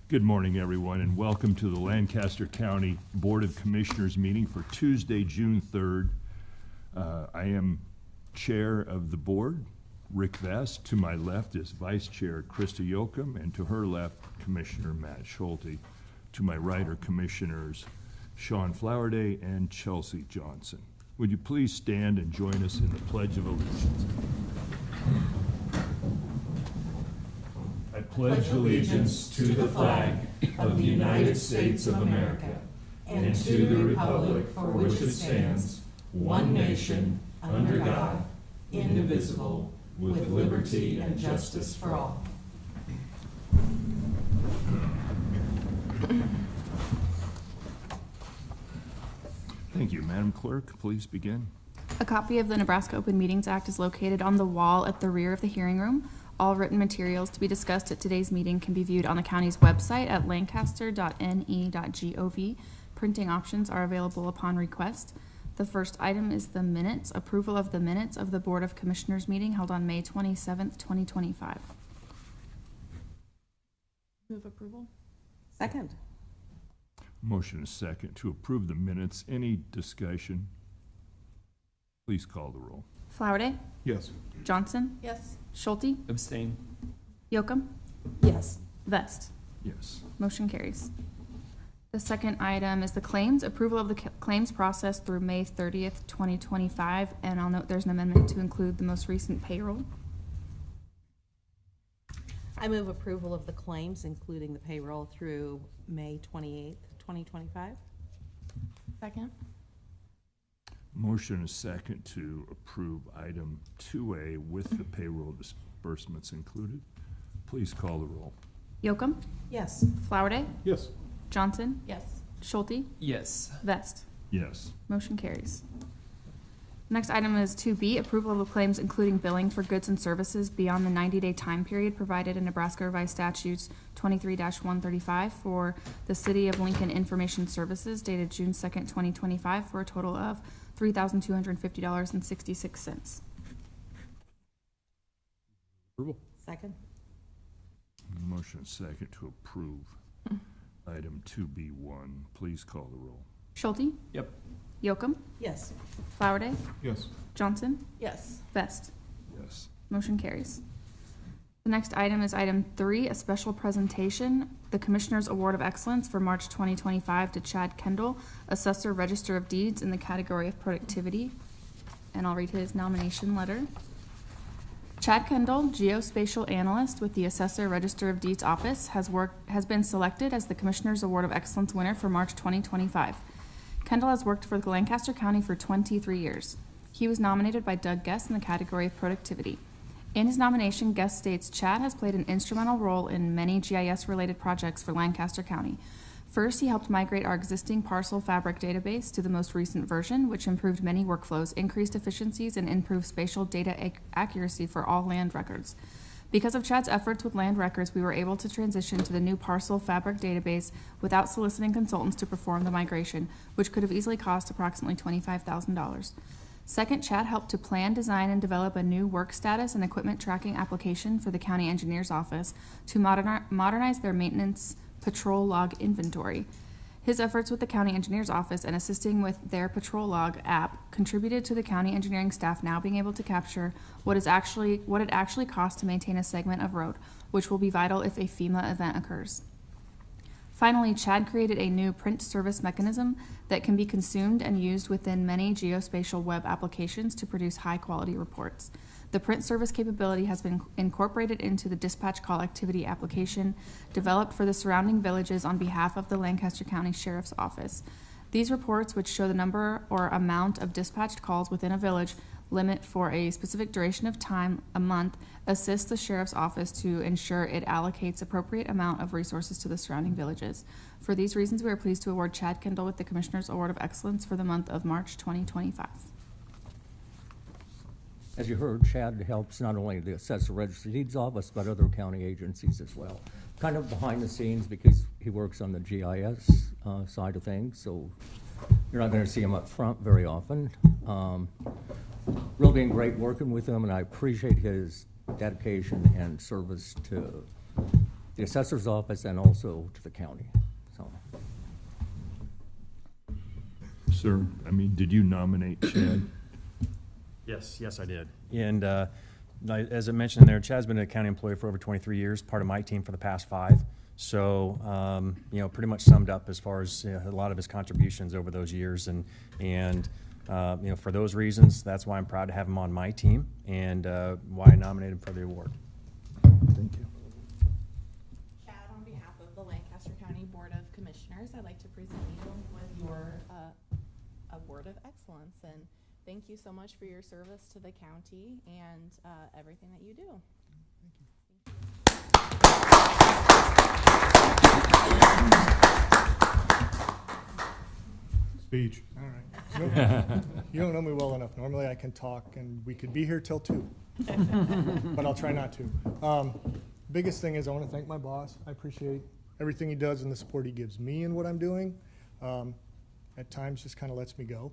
Good morning, everyone, and welcome to the Lancaster County Board of Commissioners meeting for Tuesday, June 3rd. I am Chair of the Board, Rick Vest. To my left is Vice Chair Krista Yoakum, and to her left, Commissioner Matt Schulte. To my right are Commissioners Sean Flowerday and Chelsea Johnson. Would you please stand and join us in the Pledge of Allegiance? I pledge allegiance to the flag of the United States of America and to the republic for which it stands, one nation, under God, indivisible, with liberty and justice for all. Thank you. Madam Clerk, please begin. A copy of the Nebraska Open Meetings Act is located on the wall at the rear of the hearing room. All written materials to be discussed at today's meeting can be viewed on the county's website at lancaster.ne.gov. Printing options are available upon request. The first item is the minutes, approval of the minutes of the Board of Commissioners meeting held on May 27th, 2025. Move approval. Second. Motion is second to approve the minutes. Any discussion? Please call the roll. Flowerday? Yes. Johnson? Yes. Schulte? Abstain. Yoakum? Yes. Vest? Yes. Motion carries. The second item is the claims, approval of the claims process through May 30th, 2025, and I'll note there's an amendment to include the most recent payroll. I move approval of the claims, including the payroll through May 28th, 2025. Second. Motion is second to approve item 2A with the payroll disbursements included. Please call the roll. Yoakum? Yes. Flowerday? Yes. Johnson? Yes. Schulte? Yes. Vest? Yes. Motion carries. Next item is 2B, approval of the claims including billing for goods and services beyond the 90-day time period provided in Nebraska Revised Statutes 23-135 for the City of Lincoln Information Services dated June 2nd, 2025 for a total of $3,250.66. Approval. Second. Motion is second to approve item 2B1. Please call the roll. Schulte? Yep. Yoakum? Yes. Flowerday? Yes. Johnson? Yes. Vest? Yes. Motion carries. The next item is item 3, a special presentation, the Commissioner's Award of Excellence for March 2025 to Chad Kendall, Assessor Register of Deeds in the category of productivity. And I'll read his nomination letter. Chad Kendall, Geospatial Analyst with the Assessor Register of Deeds Office, has been selected as the Commissioner's Award of Excellence winner for March 2025. Kendall has worked for Lancaster County for 23 years. He was nominated by Doug Guest in the category of productivity. In his nomination, Guest states Chad has played an instrumental role in many GIS-related projects for Lancaster County. First, he helped migrate our existing parcel fabric database to the most recent version, which improved many workflows, increased efficiencies, and improved spatial data accuracy for all land records. Because of Chad's efforts with land records, we were able to transition to the new parcel fabric database without soliciting consultants to perform the migration, which could have easily cost approximately $25,000. Second, Chad helped to plan, design, and develop a new work status and equipment tracking application for the County Engineer's Office to modernize their maintenance patrol log inventory. His efforts with the County Engineer's Office and assisting with their patrol log app contributed to the county engineering staff now being able to capture what it actually costs to maintain a segment of road, which will be vital if a FEMA event occurs. Finally, Chad created a new print service mechanism that can be consumed and used within many geospatial web applications to produce high-quality reports. The print service capability has been incorporated into the dispatch call activity application developed for the surrounding villages on behalf of the Lancaster County Sheriff's Office. These reports, which show the number or amount of dispatched calls within a village, limit for a specific duration of time, a month, assist the Sheriff's Office to ensure it allocates appropriate amount of resources to the surrounding villages. For these reasons, we are pleased to award Chad Kendall with the Commissioner's Award of Excellence for the month of March 2025. As you heard, Chad helps not only the Assessor Register of Deeds Office, but other county agencies as well. Kind of behind the scenes because he works on the GIS side of things, so you're not going to see him up front very often. Really been great working with him, and I appreciate his dedication and service to the assessor's office and also to the county, so. Sir, I mean, did you nominate Chad? Yes, I did. And as I mentioned there, Chad's been a county employee for over 23 years, part of my team for the past 5. So, pretty much summed up as far as a lot of his contributions over those years. And for those reasons, that's why I'm proud to have him on my team and why I nominated him for the award. Thank you. Chad, on behalf of the Lancaster County Board of Commissioners, I'd like to present you with your Award of Excellence. And thank you so much for your service to the county and everything that you do. Speech. All right. You don't know me well enough. Normally I can talk and we could be here till 2, but I'll try not to. Biggest thing is I want to thank my boss. I appreciate everything he does and the support he gives me in what I'm doing. At times just kind of lets me go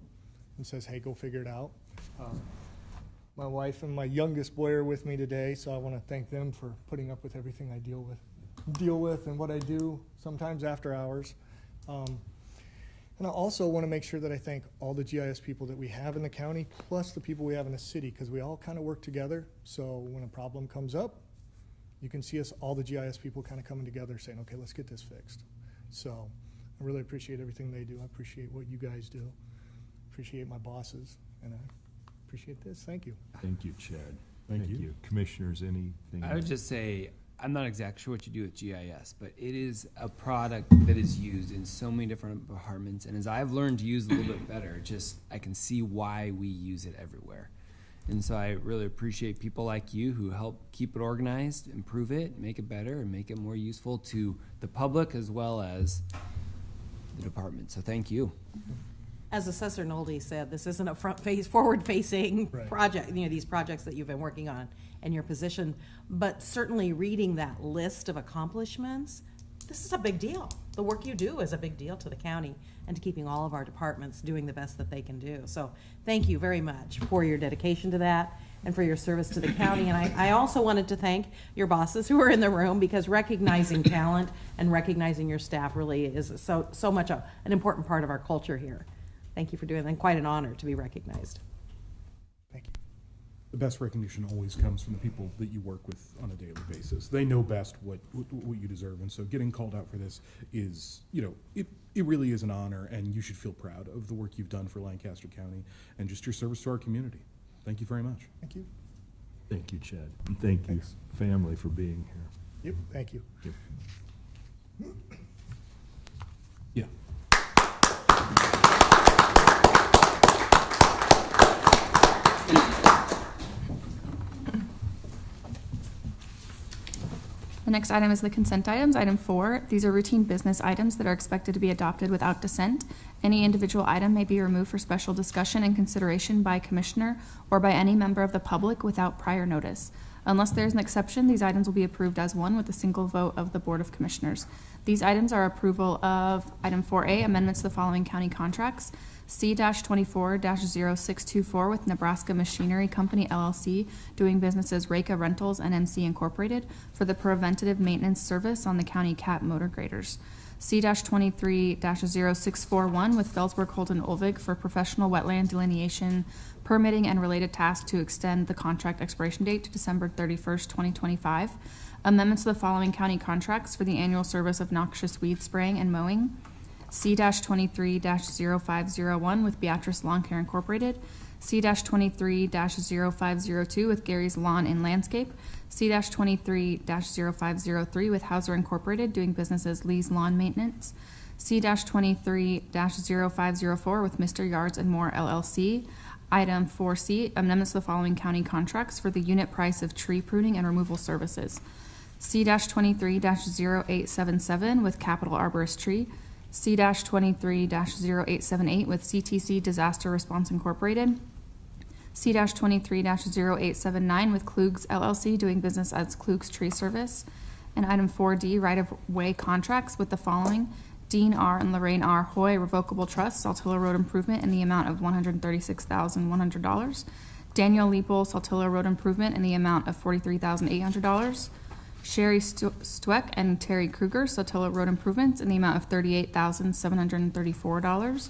and says, hey, go figure it out. My wife and my youngest boy are with me today, so I want to thank them for putting up with everything I deal with and what I do sometimes after hours. And I also want to make sure that I thank all the GIS people that we have in the county, plus the people we have in the city, because we all kind of work together. So when a problem comes up, you can see us, all the GIS people, kind of coming together saying, okay, let's get this fixed. So I really appreciate everything they do. I appreciate what you guys do. Appreciate my bosses, and I appreciate this. Thank you. Thank you, Chad. Thank you. Commissioners, anything? I would just say, I'm not exactly sure what you do with GIS, but it is a product that is used in so many different departments. And as I've learned to use it a little bit better, I can see why we use it everywhere. And so I really appreciate people like you who help keep it organized, improve it, make it better, and make it more useful to the public as well as the department. So thank you. As Assessor Nolde said, this isn't a forward-facing Right. project, these projects that you've been working on in your position, but certainly reading that list of accomplishments, this is a big deal. The work you do is a big deal to the county and to keeping all of our departments doing the best that they can do. So thank you very much for your dedication to that and for your service to the county. And I also wanted to thank your bosses who are in the room, because recognizing talent and recognizing your staff really is so much an important part of our culture here. Thank you for doing that, and quite an honor to be recognized. Thank you. The best recognition always comes from the people that you work with on a daily basis. They know best what you deserve, and so getting called out for this is, it really is an honor, and you should feel proud of the work you've done for Lancaster County and just your service to our community. Thank you very much. Thank you. Thank you, Chad. And thank you, family, for being here. Yep, thank you. Yeah. The next item is the consent items. Item 4, these are routine business items that are expected to be adopted without dissent. Any individual item may be removed for special discussion and consideration by a commissioner or by any member of the public without prior notice. Unless there is an exception, these items will be approved as one with a single vote of the Board of Commissioners. These items are approval of item 4A, amendments to the following county contracts. C-24-0624 with Nebraska Machinery Company LLC, doing business as Reka Rentals and MC Incorporated, for the preventative maintenance service on the county cat motor graders. C-23-0641 with Felsberg Holton Olvig for professional wetland delineation, permitting, and related tasks to extend the contract expiration date to December 31st, 2025. Amendments to the following county contracts for the annual service of noxious weed spraying and mowing. C-23-0501 with Beatrice Lawn Care Incorporated. C-23-0502 with Gary's Lawn and Landscape. C-23-0503 with Hauser Incorporated, doing business as Lee's Lawn Maintenance. C-23-0504 with Mr. Yards and More LLC. Item 4C, amendments to the following county contracts for the unit price of tree pruning and removal services. C-23-0877 with Capital Arborist Tree. C-23-0878 with CTC Disaster Response Incorporated. C-23-0879 with Kluge's LLC, doing business as Kluge's Tree Service. And item 4D, right-of-way contracts with the following: Dean R. and Lorraine R. Hoy Revocable Trust, Saltillo Road Improvement in the amount of $136,100. Daniel Leeple, Saltillo Road Improvement in the amount of $43,800. Sherry Stweck and Terry Kruger, Sotelo Road Improvements, in the amount of $38,734.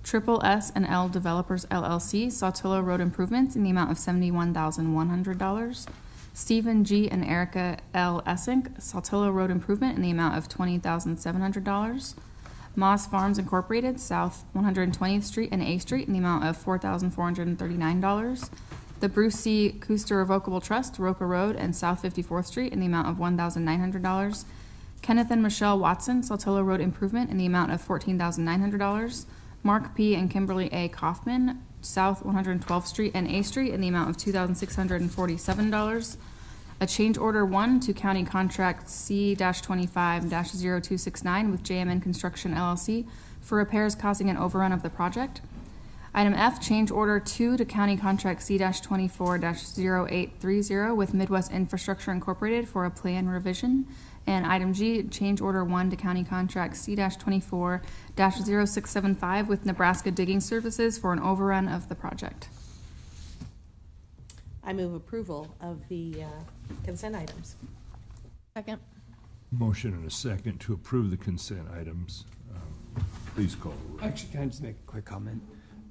Triple S and L Developers LLC, Sotelo Road Improvements, in the amount of $71,100. Stephen G. and Erica L. Essink, Saltillo Road Improvement, in the amount of $20,700. Moss Farms Incorporated, South 120th Street and A Street, in the amount of $4,439. The Bruce C. Cooster Revocable Trust, Roca Road and South 54th Street, in the amount of $1,900. Kenneth and Michelle Watson, Saltillo Road Improvement, in the amount of $14,900. Mark P. and Kimberly A. Kaufman, South 112th Street and A Street, in the amount of $2,647. A change order 1 to County Contract C-25-0269 with JMN Construction LLC for repairs causing an overrun of the project. Item F, change order 2 to County Contract C-24-0830 with Midwest Infrastructure Incorporated for a plan revision. And item G, change order 1 to County Contract C-24-0675 with Nebraska Digging Services for an overrun of the project. I move approval of the consent items. Second. Motion and a second to approve the consent items. Please call the roll. Actually, can I just make a quick comment?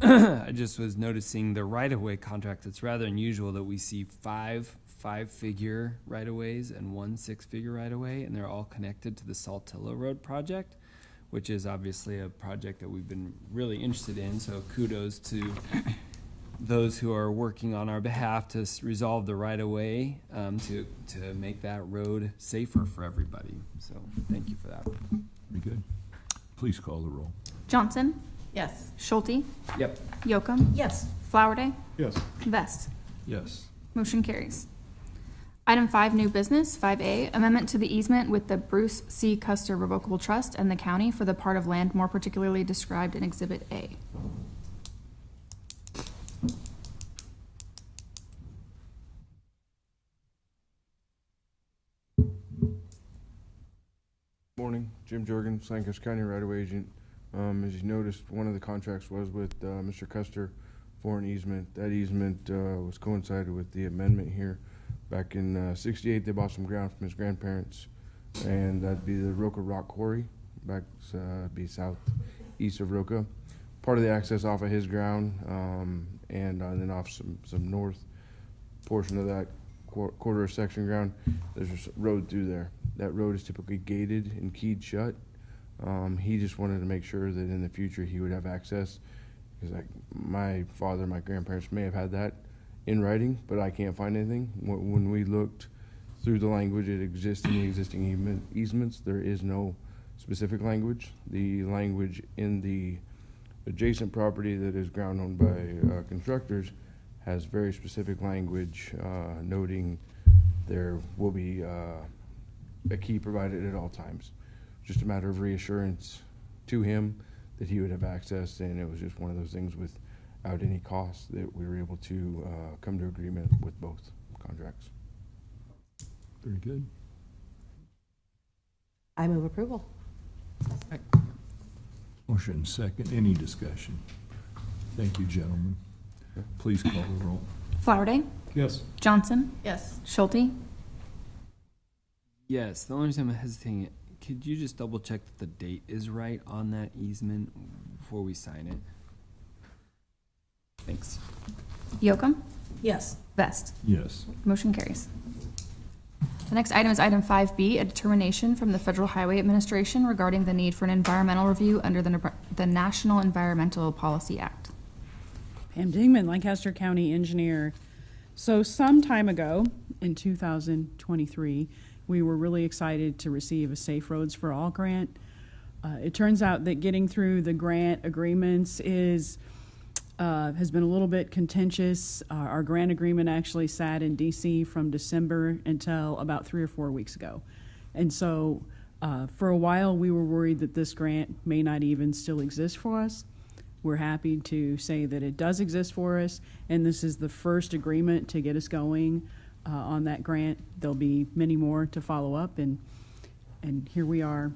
I just was noticing the right-of-way contract. It's rather unusual that we see five-figure right-of-ways and 1 6-figure right-of-way, and they're all connected to the Saltillo Road project, which is obviously a project that we've been really interested in. So kudos to those who are working on our behalf to resolve the right-of-way, to make that road safer for everybody. So thank you for that. Very good. Please call the roll. Johnson, Yes. Schulte, Yep. Yocum, Yes. Flowerday, Yes. Vest. Yes. Motion carries. Item 5, new business. 5A, amendment to the easement with the Bruce C. Custer Revocable Trust and the county for the part of land more particularly described in Exhibit A. Morning, Jim Jorgens, Lancaster County right-of-way agent. As you noticed, one of the contracts was with Mr. Custer for an easement. That easement was coincided with the amendment here. Back in '68, they bought some ground from his grandparents, and that'd be the Roca Rock Quarry, back be southeast of Roca. Part of the access off of his ground, and then off some north portion of that quarter section ground, there's a road through there. That road is typically gated and keyed shut. He just wanted to make sure that in the future he would have access, because like my father, my grandparents may have had that in writing, but I can't find anything. When we looked through the language that exists in the existing easements, there is no specific language. The language in the adjacent property that is ground owned by constructors has very specific language noting there will be a key provided at all times. Just a matter of reassurance to him that he would have access, and it was just one of those things without any cost that we were able to come to agreement with both contracts. Very good. I move approval. Motion second. Any discussion? Thank you, gentlemen. Please call the roll. Flowerday, Yes. Johnson, Yes. Schulte, Yes, the only reason I'm hesitating, could you just double check that the date is right on that easement before we sign it? Thanks. Yocum, Yes. Vest. Yes. Motion carries. The next item is item 5B, a determination from the Federal Highway Administration regarding the need for an environmental review under the National Environmental Policy Act. Pam Dingman, Lancaster County Engineer. So some time ago, in 2023, we were really excited to receive a Safe Roads for All grant. It turns out that getting through the grant agreements has been a little bit contentious. Our grant agreement actually sat in DC from December until about 3 or 4 weeks ago. And so for a while, we were worried that this grant may not even still exist for us. We're happy to say that it does exist for us, and this is the first agreement to get us going on that grant. There'll be many more to follow up, and here we are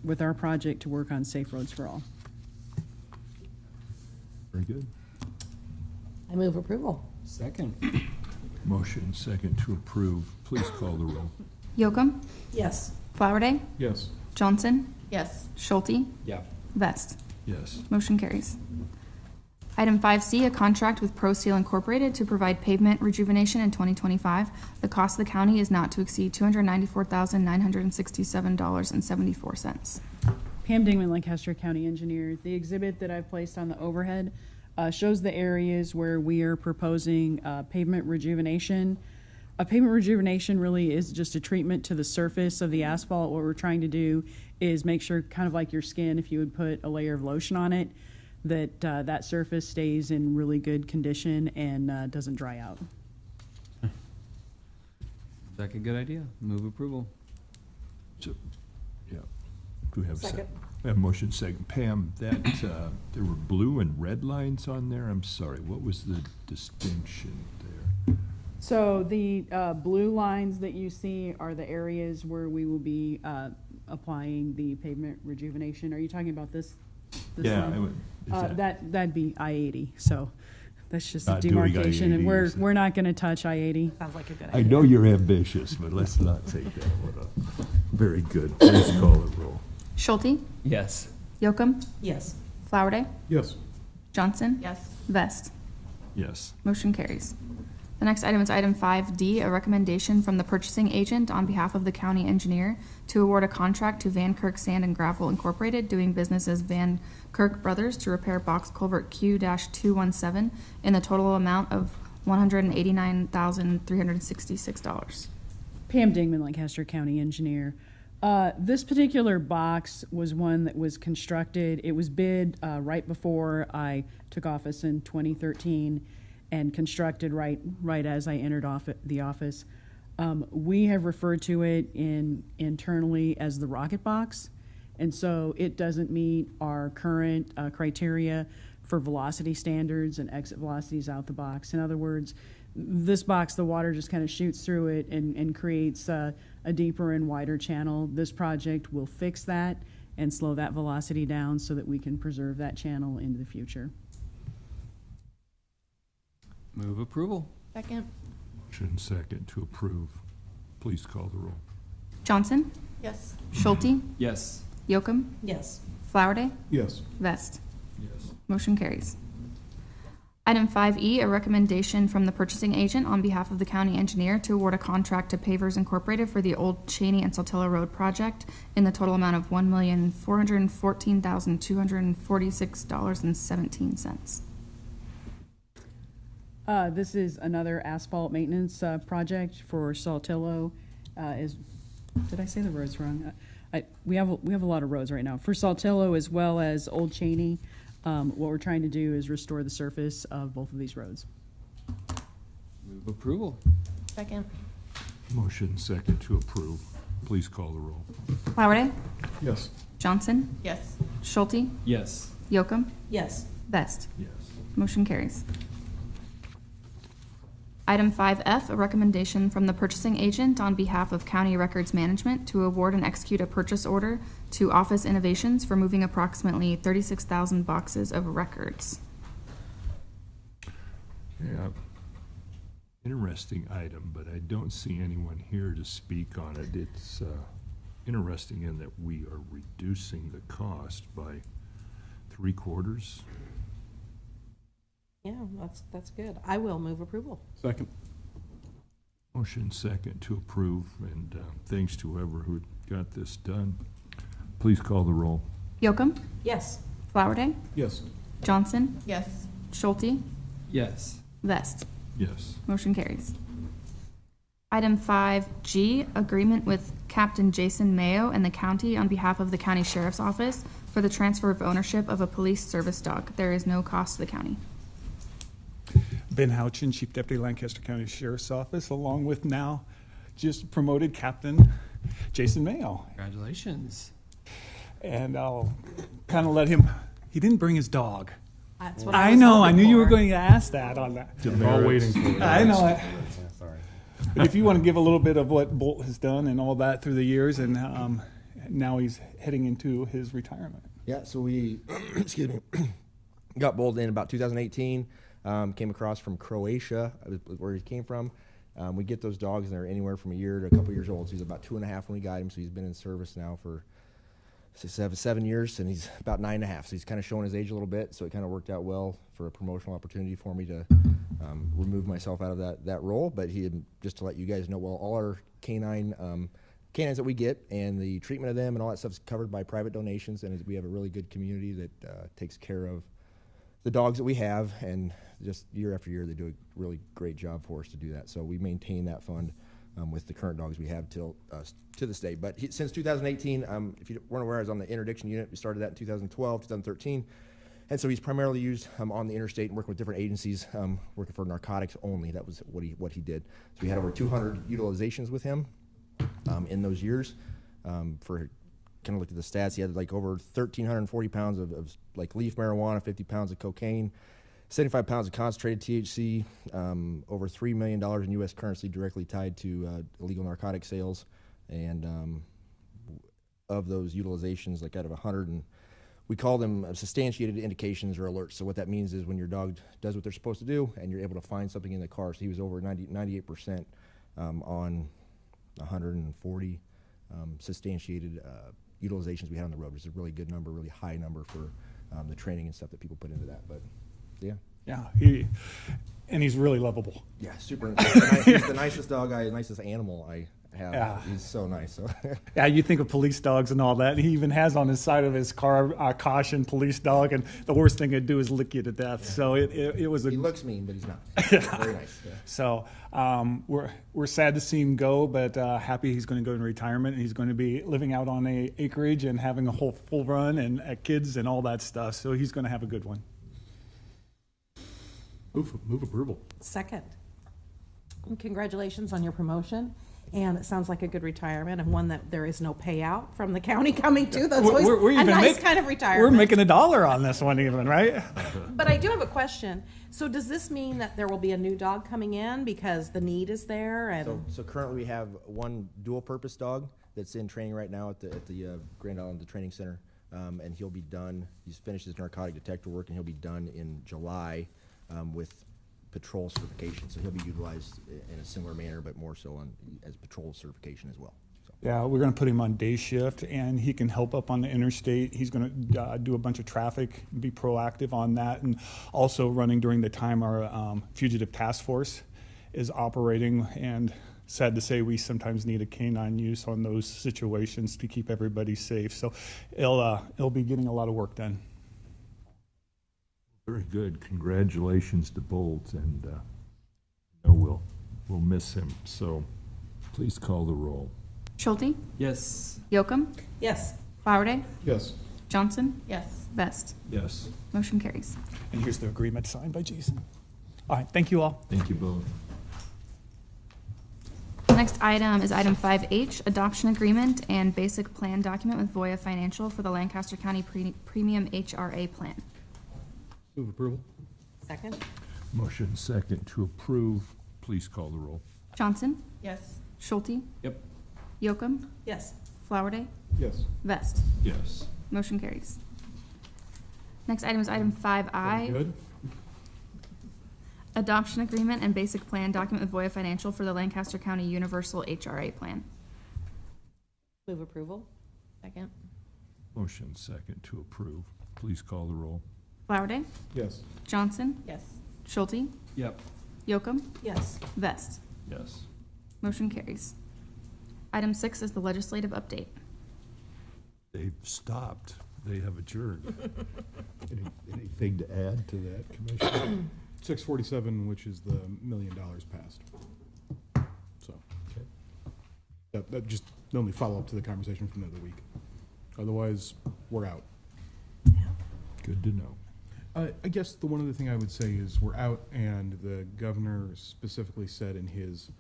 with our project to work on Safe Roads for All. Very good. I move approval. Second. Motion second to approve. Please call the roll. Yocum, Yes. Flowerday, Yes. Johnson, Yes. Schulte, Yeah. Vest. Yes. Motion carries. Item 5C, a contract with Pro Seal Incorporated to provide pavement rejuvenation in 2025. The cost of the county is not to exceed $294,967.74. Pam Dingman, Lancaster County Engineer. The exhibit that I've placed on the overhead shows the areas where we are proposing pavement rejuvenation. A pavement rejuvenation really is just a treatment to the surface of the asphalt. What we're trying to do is make sure, kind of like your skin, if you would put a layer of lotion on it, that that surface stays in really good condition and doesn't dry out. That's a good idea. Move approval. So, yeah. Do we have a second? Second. We have a motion second. Pam, that, there were blue and red lines on there. I'm sorry, what was the distinction there? So the blue lines that you see are the areas where we will be applying the pavement rejuvenation. Are you talking about this? Yeah, line? is that- That'd be I-80, so that's just a Not doing demarcation, and I-80, we're not gonna touch I-80. Sounds like a good I idea. know you're ambitious, but let's not take that one up. Very good. Please call the roll. Schulte, Yes. Yocum, Yes. Flowerday, Yes. Johnson, Yes. Vest. Yes. Motion carries. The next item is item 5D, a recommendation from the purchasing agent on behalf of the county engineer to award a contract to Van Kirk Sand and Gravel Incorporated, doing business as Van Kirk Brothers, to repair box culvert Q-217 in the total amount of $189,366. Pam Dingman, Lancaster County Engineer. This particular box was one that was constructed, it was bid right before I took office in 2013 and constructed right as I entered the office. We have referred to it internally as the rocket box, and so it doesn't meet our current criteria for velocity standards and exit velocities out the box. In other words, this box, the water just kind of shoots through it and creates a deeper and wider channel. This project will fix that and slow that velocity down so that we can preserve that channel into the future. Move approval. Second. Motion second to approve. Please call the roll. Johnson, Yes. Schulte, Yes. Yocum, Yes. Flowerday, Yes. Vest. Yes. Motion carries. Item 5E, a recommendation from the purchasing agent on behalf of the county engineer to award a contract to Pavers Incorporated for the Old Cheney and Saltillo Road project in the total amount of $1,414,246.17. This is another asphalt maintenance project for Saltillo. Did I say the roads wrong? We have a lot of roads right now. For Saltillo as well as Old Cheney, what we're trying to do is restore the surface of both of these roads. Move approval. Second. Motion second to approve. Please call the roll. Flowerday, Yes. Johnson, Yes. Schulte, Yes. Yocum, Yes. Vest. Yes. Motion carries. Item 5F, a recommendation from the purchasing agent on behalf of County Records Management to award and execute a purchase order to Office Innovations for moving approximately 36,000 boxes of records. Yeah. Interesting item, but I don't see anyone here to speak on it. It's interesting in that we are reducing the cost by 3/4. Yeah, that's good. I will move approval. Second. Motion second to approve, and thanks to whoever who got this done. Please call the roll. Yocum, Yes. Flowerday, Yes. Johnson, Yes. Schulte, Yes. Vest. Yes. Motion carries. Item 5G, agreement with Captain Jason Mayo and the county on behalf of the county sheriff's office for the transfer of ownership of a police service dog. There is no cost to the county. Ben Houchin, Chief Deputy Lancaster County Sheriff's Office, along with now just promoted Captain Jason Mayo. Congratulations. And I'll kind of let him, he didn't bring his dog. That's what I was know, I hoping knew you were for. going to ask that on that. We're all waiting for it. I know it. But if you want to give a little bit of what Bolt has done and all that through the years, and now he's heading into his retirement. Yeah, so we, excuse me, got Bolt in about 2018. Came across from Croatia, where he came from. We get those dogs, and they're anywhere from a year to a couple years old. So he's about 2.5 when we got him. So he's been in service now for 7 years, and he's about 9.5. So he's kind of showing his age a little bit. So it kind of worked out well for a promotional opportunity for me to remove myself out of that role. But he had, just to let you guys know, well, all our canines that we get and the treatment of them and all that stuff is covered by private donations, and we have a really good community that takes care of the dogs that we have, and just year after year they do a really great job for us to do that. So we maintain that fund with the current dogs we have to this day. But since 2018, if you weren't aware, I was on the interdiction unit. We started that in 2012, 2013. And so he's primarily used on the interstate and working with different agencies, working for narcotics only. That was what he did. So we had over 200 utilizations with him in those years. For kind of looked at the stats, he had like over 1,340 pounds of like leaf marijuana, 50 pounds of cocaine, 75 pounds of concentrated THC, over $3 million in U.S. currency directly tied to illegal narcotic sales. And of those utilizations, like out of 100, and we call them substantiated indications or alerts. So what that means is when your dog does what they're supposed to do and you're able to find something in the car. So he was over 98% on 140 substantiated utilizations we had on the road, which is a really good number, really high number for the training and stuff that people put into that. But yeah. Yeah, he's really lovable. Yeah, super. He's the nicest dog, nicest animal I have. Yeah. He's so nice. So. Yeah, you think of police dogs and all that. He even has on his side of his car, caution, police dog, and the worst thing it'd do is lick you to death. Yeah. So it was a. He looks mean, but he's not. Yeah. Very nice. Yeah. So we're sad to see him go, but happy he's going to go in retirement, and he's going to be living out on a acreage and having a whole full run and kids and all that stuff. So he's going to have a good one. Move approval. Second. And congratulations on your promotion. And it sounds like a good retirement, and one that there is no payout from the county coming to. That's always a nice kind of retirement. We're making $1 on this one even, right? But I do have a question. So does this mean that there will be a new dog coming in because the need is there? And So currently we have one dual-purpose dog that's in training right now at the Grand Island, the training center, and he'll be done. He's finished his narcotic detector work, and he'll be done in July with patrol certification. So he'll be utilized in a similar manner, but more so as patrol certification as well. So. Yeah, we're going to put him on day shift, and he can help up on the interstate. He's going to do a bunch of traffic, be proactive on that, and also running during the time our fugitive task force is operating. And sad to say, we sometimes need a canine use on those situations to keep everybody safe. So he'll be getting a lot of work done. Very good. Congratulations to Bolt, and we'll miss him. So please call the roll. Schulte? Yes. Yocum? yes. Flowerday? Yes. Johnson? Yes. Vest? Yes. Motion carries. And here's the agreement signed by Jason. All right, thank you all. Thank you both. The next item is item 5H, adoption agreement and basic plan document with Voya Financial for the Lancaster County Premium HRA plan. Move approval. Second. Motion second to approve. Please call the roll. Johnson? Yes. Schulte? Yep. Yocum? Yes. Flowerday? Yes. Vest? Yes. Motion carries. Next item is item 5I, Good. adoption agreement and basic plan document with Voya Financial for the Lancaster County Universal HRA plan. Move approval. Second. Motion second to approve. Please call the roll. Flowerday? Yes. Johnson? Yes. Schulte? Yep. Yocum? Yes. Vest? Yes. Motion carries. Item 6 is the legislative update. They've stopped. They have adjourned. Anything to add to that, Commissioner? 647, which is the $1 million passed. So Okay. that just the only follow-up to the conversation from the other week. Otherwise, we're out. Good to know. I guess the one other thing I would say is we're out, and the governor specifically said in his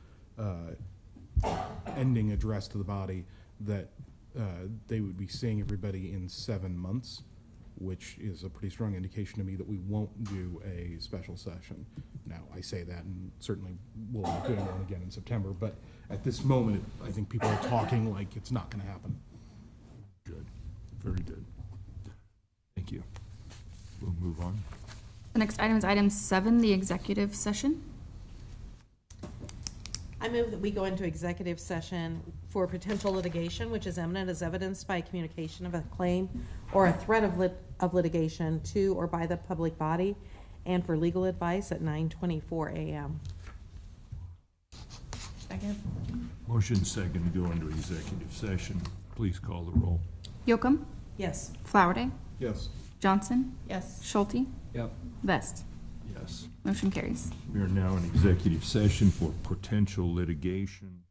ending address to the body that they would be seeing everybody in 7 months, which is a pretty strong indication to me that we won't do a special session. Now, I say that, and certainly we'll be doing one again in September, but at this moment, I think people are talking like it's not going to happen. Good. Very good. Thank you. We'll move on. The next item is item 7, the executive session. I move that we go into executive session for potential litigation, which is imminent as evidenced by communication of a claim or a threat of litigation to or by the public body, and for legal advice at 9:24 a.m. Second. Motion second to go into executive session. Please call the roll. Yocum, Yes. Flowerday, Yes. Johnson, Yes. Schulte, Yep. Vest. Yes. Motion carries. We are now in executive session for potential litigation.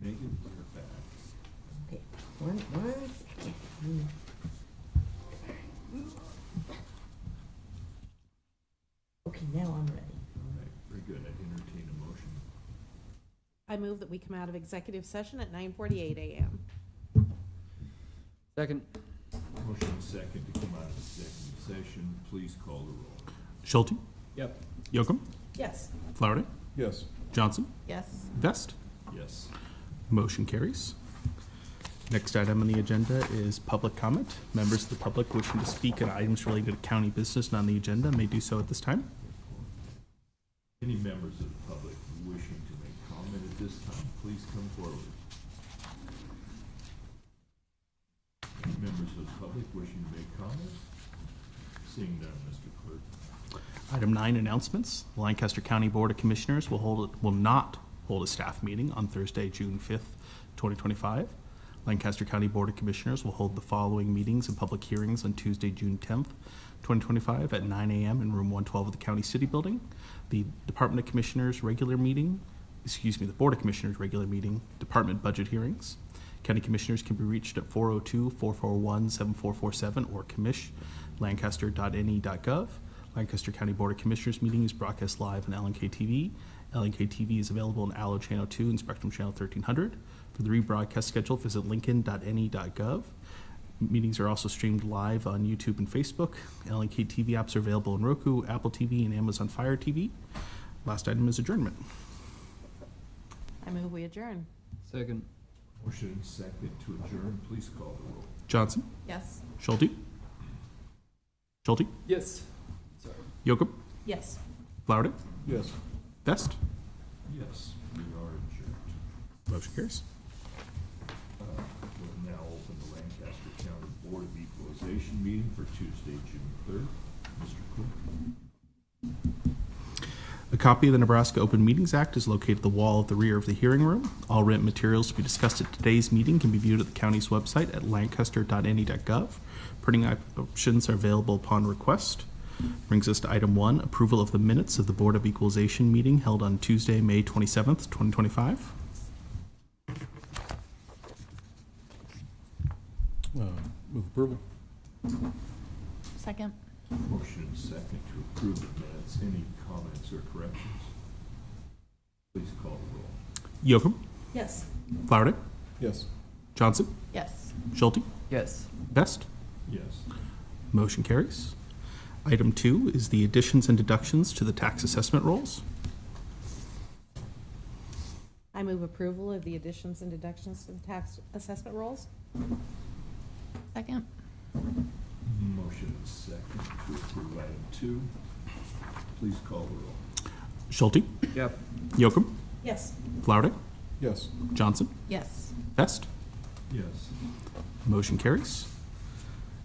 Megan, you're back. Okay, one second. Okay, now I'm ready. All right, very good. I entertain a motion. I move that we come out of executive session at 9:48 a.m. Second. Motion second to come out of executive session. Please call the roll. Schulte, Yep. Yocum, Yes. Flowerday, Yes. Johnson, Yes. Vest. Yes. Motion carries. Next item on the agenda is public comment. Members of the public wishing to speak on items related to county business not on the agenda may do so at this time. Any members of the public wishing to make comment at this time, please come forward. Any members of the public wishing to make comment? Seeing none, Mr. Clerk. Item 9, announcements. The Lancaster County Board of Commissioners will not hold a staff meeting on Thursday, June 5th, 2025. Lancaster County Board of Commissioners will hold the following meetings and public hearings on Tuesday, June 10th, 2025 at 9 a.m. in room 112 of the County City Building. The Department of Commissioners regular meeting, the Board of Commissioners regular meeting, department budget hearings. County Commissioners can be reached at 402-441-7447 or commish.lancaster.ne.gov. Lancaster County Board of Commissioners meeting is broadcast live on LNK TV. LNK TV is available on Allo Channel 2 and Spectrum Channel 1300. For the rebroadcast schedule, visit lincoln.ne.gov. Meetings are also streamed live on YouTube and Facebook. LNK TV apps are available on Roku, Apple TV, and Amazon Fire TV. Last item is adjournment. I move we adjourn. Second. Motion second to adjourn. Please call the roll. Johnson, Yes. Schulte, Yes. Sorry. Yocum, Yes. Flowerday, Yes. Vest. Yes, we are adjourned. Motion carries. We'll now open the Lancaster County Board of Equalization meeting for Tuesday, June 3rd. Mr. Clerk. A copy of the Nebraska Open Meetings Act is located at the wall at the rear of the hearing room. All written materials to be discussed at today's meeting can be viewed at the county's website at lancaster.ne.gov. Printing options are available upon request. Brings us to item 1, approval of the minutes of the Board of Equalization meeting held on Tuesday, May 27th, 2025. Move approval. Second. Motion second to approve the minutes. Any comments or corrections? Please call the roll. Yocum, Yes. Flowerday, Yes. Johnson, Yes. Schulte, Yes. Best. Yes. Motion carries. Item 2 is the additions and deductions to the tax assessment rolls. I move approval of the additions and deductions to the tax assessment rolls. Second. Motion second to approve item 2. Please call the roll. Schulte, Yep. Yocum, Yes. Flowerday, Yes. Johnson, Yes. Best. Yes. Motion carries.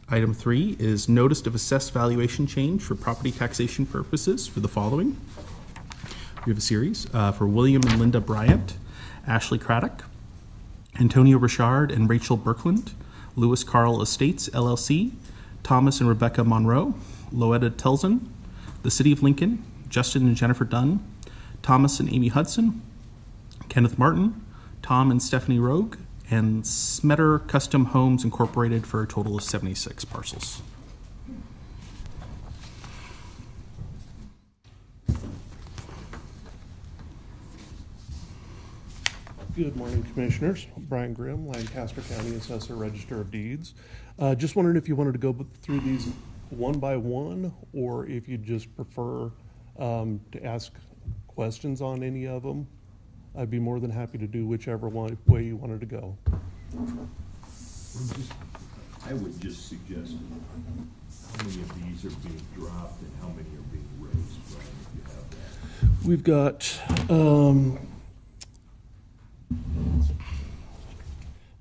Item 3 is notice of assessed valuation change for property taxation purposes for the following. We have a series for William and Linda Bryant, Ashley Craddock, Antonio Richard and Rachel Birkland, Lewis Carl Estates LLC, Thomas and Rebecca Monroe, Loetta Telson, the City of Lincoln, Justin and Jennifer Dunn, Thomas and Amy Hudson, Kenneth Martin, Tom and Stephanie Rogue, and Smetter Custom Homes Incorporated for a total of 76 parcels. Good morning, Commissioners. Brian Grimm, Lancaster County Assessor, Register of Deeds. Just wondering if you wanted to go through these one by one, or if you'd just prefer to ask questions on any of them. I'd be more than happy to do whichever way you wanted to go. I would just suggest how many of these are being dropped and how many are being raised, Brian, if you have that. We've got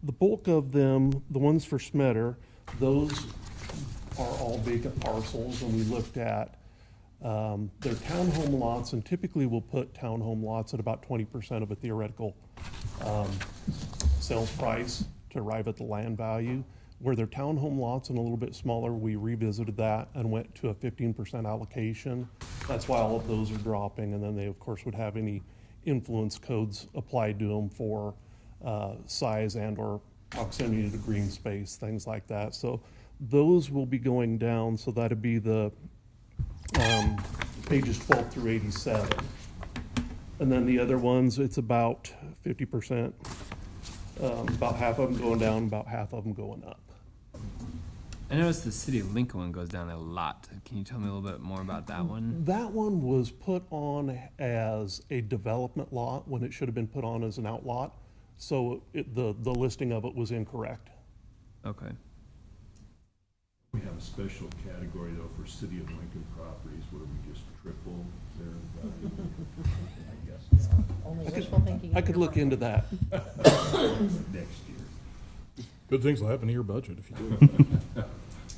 the bulk of them, the ones for Smetter, those are all vacant parcels, and we looked at their townhome lots, and typically we'll put townhome lots at about 20% of a theoretical sales price to arrive at the land value. Where they're townhome lots and a little bit smaller, we revisited that and went to a 15% allocation. That's why all of those are dropping, and then they of course would have any influence codes applied to them for size and/or proximity to green space, things like that. So those will be going down, so that'd be the pages 12 through 87. And then the other ones, it's about 50%. About half of them going down, about half of them going up. I noticed the city of Lincoln one goes down a lot. Can you tell me a little bit more about that one? That one was put on as a development lot when it should have been put on as an outlot. So the listing of it was incorrect. Okay. We have a special category though for City of Lincoln properties. What do we just triple their value? I guess not. Only wishful thinking. I could look into that. Next year. Good things will happen to your budget if you do.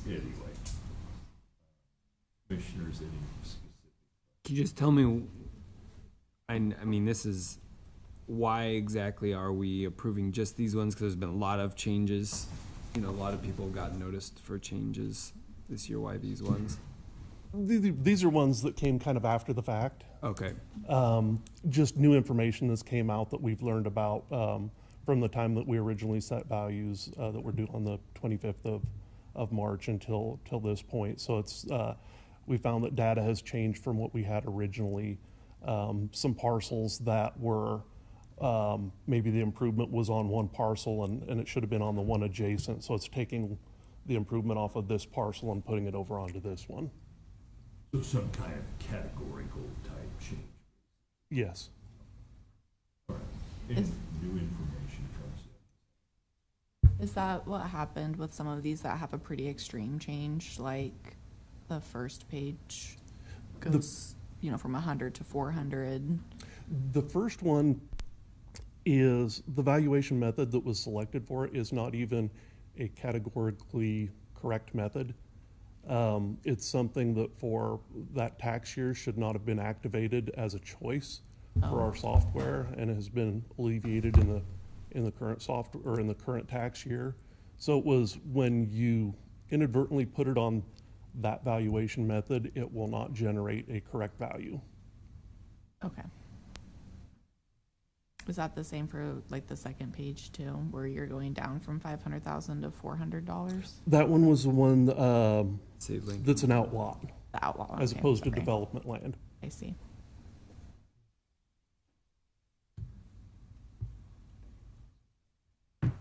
Anyway. Commissioners, any specific? Can you just tell me, I mean, this is, why exactly are we approving just these ones? Because there's been a lot of changes. You know, a lot of people got noticed for changes this year. Why these ones? These are ones that came kind of after the fact. Okay. Just new information that's came out that we've learned about from the time that we originally set values that were due on the 25th of March until this point. So it's we found that data has changed from what we had originally. Some parcels that were maybe the improvement was on one parcel and it should have been on the one adjacent. So it's taking the improvement off of this parcel and putting it over onto this one. So some kind of categorical type change. Yes. All right. Any new information comes in. Is that what happened with some of these that have a pretty extreme change, like the first page goes, you know, from 100 to 400? The first one is the valuation method that was selected for it is not even a categorically correct method. It's something that for that tax year should not have been activated as a choice for our software, and has been alleviated in the current software or in the current tax year. So it was when you inadvertently put it on that valuation method, it will not generate a correct value. Okay. Is that the same for like the second page too, where you're going down from $500,000 to $400? That one was the one That's an outlot. The outlaw. As okay, opposed to okay. development land. I see. If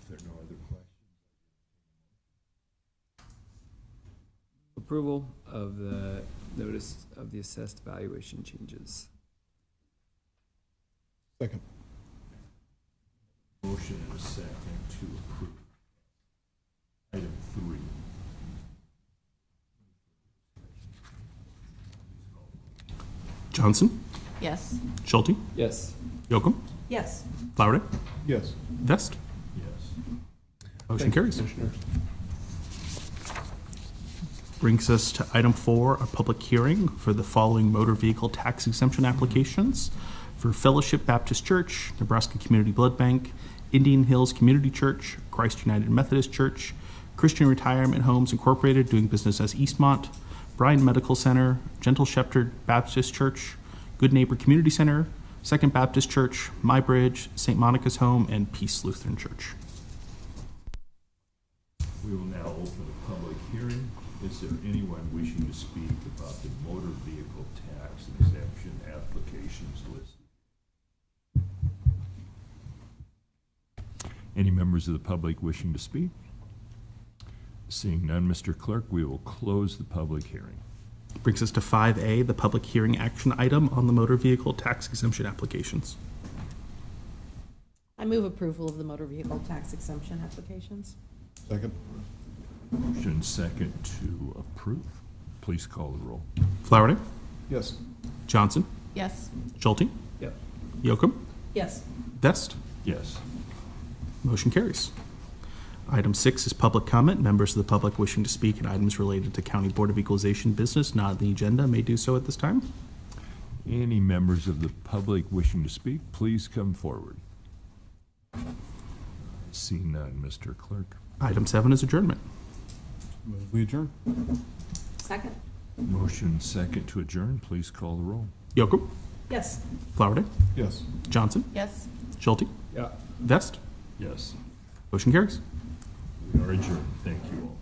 there are no other questions. Approval of the notice of the assessed valuation changes. Second. Motion and a second to approve. Item 3. Johnson, Yes. Schulte, Yes. Yocum, Yes. Flowerday, Yes. Vest. Yes. Motion carries. Commissioners. Brings us to item 4, a public hearing for the following motor vehicle tax exemption applications for Fellowship Baptist Church, Nebraska Community Blood Bank, Indian Hills Community Church, Christ United Methodist Church, Christian Retirement Homes Incorporated, doing business as Eastmont, Bryan Medical Center, Gentle Shepherd Baptist Church, Good Neighbor Community Center, Second Baptist Church, My Bridge, St. Monica's Home, and Peace Lutheran Church. We will now open a public hearing. Is there anyone wishing to speak about the motor vehicle tax exemption applications listed? Any members of the public wishing to speak? Seeing none, Mr. Clerk, we will close the public hearing. Brings us to 5A, the public hearing action item on the motor vehicle tax exemption applications. I move approval of the motor vehicle tax exemption applications. Second. Motion second to approve. Please call the roll. Flowerday, Yes. Johnson, Yes. Schulte, Yep. Yocum, Yes. Vest. Yes. Motion carries. Item 6 is public comment. Members of the public wishing to speak on items related to County Board of Equalization business not on the agenda may do so at this time. Any members of the public wishing to speak, please come forward. See none, Mr. Clerk. Item 7 is adjournment. Move we adjourn. Second. Motion second to adjourn. Please call the roll. Yocum, Yes. Flowerday, Yes. Johnson, Yes. Schulte? Yeah. Vest? Yes. Motion carries. We are adjourned. Thank you all.